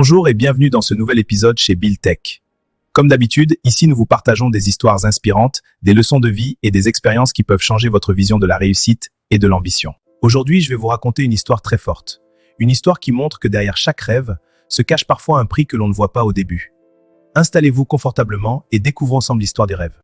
Bonjour et bienvenue dans ce nouvel épisode chez Bill Tech. Comme d'habitude, ici nous vous partageons des histoires inspirantes, des leçons de vie et des expériences qui peuvent changer votre vision de la réussite et de l'ambition. Aujourd'hui, je vais vous raconter une histoire très forte. Une histoire qui montre que derrière chaque rêve se cache parfois un prix que l'on ne voit pas au début. Installez-vous confortablement et découvrons ensemble l'histoire des rêves.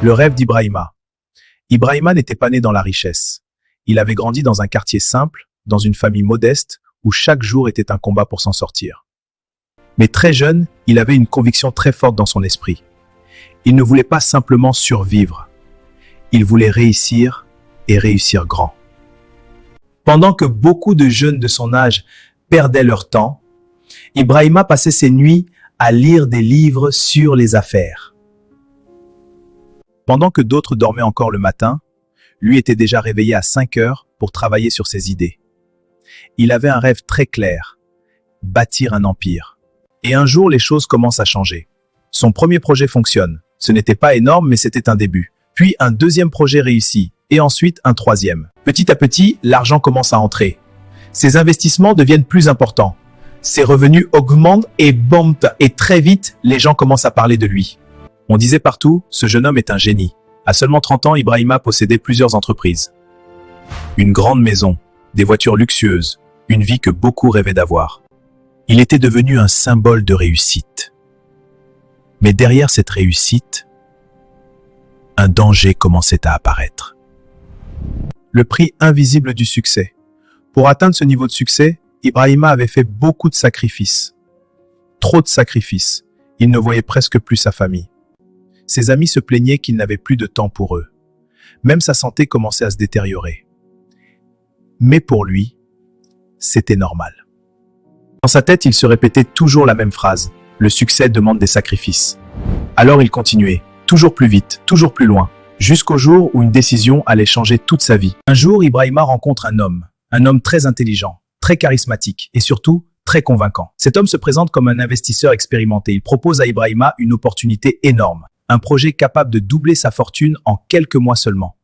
Le rêve d'Ibrahima. Ibrahima n'était pas né dans la richesse. Il avait grandi dans un quartier simple, dans une famille modeste, où chaque jour était un combat pour s'en sortir. Mais très jeune, il avait une conviction très forte dans son esprit. Il ne voulait pas simplement survivre. Il voulait réussir et réussir grand. Pendant que beaucoup de jeunes de son âge perdaient leur temps, Ibrahima passait ses nuits à lire des livres sur les affaires. Pendant que d'autres dormaient encore le matin, lui était déjà réveillé à 5 heures pour travailler sur ses idées. Il avait un rêve très clair, bâtir un empire. Et un jour, les choses commencent à changer. Son premier projet fonctionne. Ce n'était pas énorme, mais c'était un début. Puis un deuxième projet réussit, et ensuite un troisième. Petit à petit, l'argent commence à entrer. Ses investissements deviennent plus importants. Ses revenus augmentent et très vite, les gens commencent à parler de lui. On disait partout, ce jeune homme est un génie. À seulement 30 ans, Ibrahima possédait plusieurs entreprises. Une grande maison, des voitures luxueuses, une vie que beaucoup rêvaient d'avoir. Il était devenu un symbole de réussite. Mais derrière cette réussite, un danger commençait à apparaître. Le prix invisible du succès. Pour atteindre ce niveau de succès, Ibrahima avait fait beaucoup de sacrifices. Trop de sacrifices. Il ne voyait presque plus sa famille. Ses amis se plaignaient qu'il n'avait plus de temps pour eux. Même sa santé commençait à se détériorer. Mais pour lui, c'était normal. Dans sa tête, il se répétait toujours la même phrase. Le succès demande des sacrifices. Alors il continuait, toujours plus vite, toujours plus loin, jusqu'au jour où une décision allait changer toute sa vie. Un jour, Ibrahima rencontre un homme très intelligent, très charismatique et surtout très convaincant. Cet homme se présente comme un investisseur expérimenté. Il propose à Ibrahima une opportunité énorme. Un projet capable de doubler sa fortune en quelques mois seulement.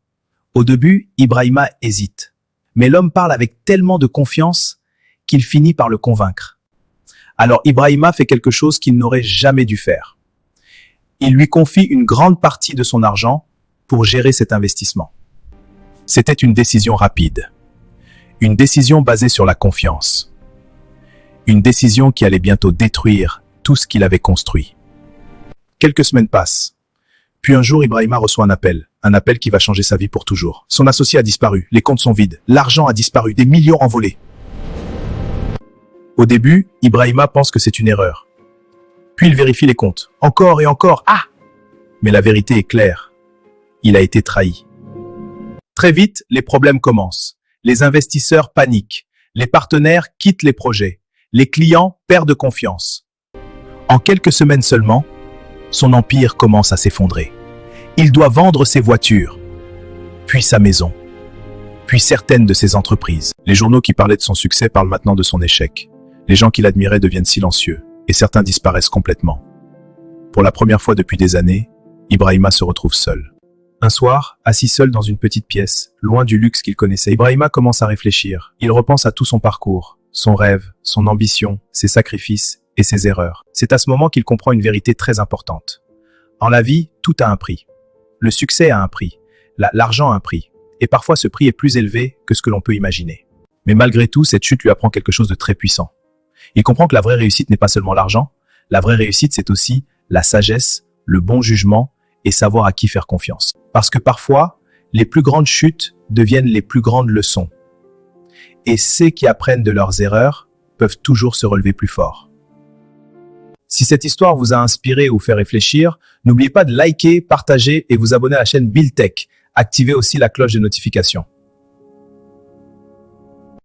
Au début, Ibrahima hésite. Mais l'homme parle avec tellement de confiance qu'il finit par le convaincre. Alors Ibrahima fait quelque chose qu'il n'aurait jamais dû faire. Il lui confie une grande partie de son argent pour gérer cet investissement. C'était une décision rapide. Une décision basée sur la confiance. Une décision qui allait bientôt détruire tout ce qu'il avait construit. Quelques semaines passent. Puis un jour, Ibrahima reçoit un appel qui va changer sa vie pour toujours. Son associé a disparu, les comptes sont vides, l'argent a disparu, des millions envolés. Au début, Ibrahima pense que c'est une erreur. Puis il vérifie les comptes, encore et encore, Mais la vérité est claire, il a été trahi. Très vite, les problèmes commencent. Les investisseurs paniquent, les partenaires quittent les projets, les clients perdent confiance. En quelques semaines seulement, son empire commence à s'effondrer. Il doit vendre ses voitures, puis sa maison, puis certaines de ses entreprises. Les journaux qui parlaient de son succès parlent maintenant de son échec. Les gens qui l'admiraient deviennent silencieux, et certains disparaissent complètement. Pour la première fois depuis des années, Ibrahima se retrouve seul. Un soir, assis seul dans une petite pièce, loin du luxe qu'il connaissait, Ibrahima commence à réfléchir. Il repense à tout son parcours, son rêve, son ambition, ses sacrifices et ses erreurs. C'est à ce moment qu'il comprend une vérité très importante. En la vie, tout a un prix. Le succès a un prix. L'argent a un prix. Et parfois, ce prix est plus élevé que ce que l'on peut imaginer. Mais malgré tout, cette chute lui apprend quelque chose de très puissant. Il comprend que la vraie réussite n'est pas seulement l'argent. La vraie réussite, c'est aussi la sagesse, le bon jugement et savoir à qui faire confiance. Parce que parfois, les plus grandes chutes deviennent les plus grandes leçons. Et ceux qui apprennent de leurs erreurs peuvent toujours se relever plus fort. Si cette histoire vous a inspiré ou fait réfléchir, n'oubliez pas de liker, partager et vous abonner à la chaîne Bill Tech. Activez aussi la cloche de notification.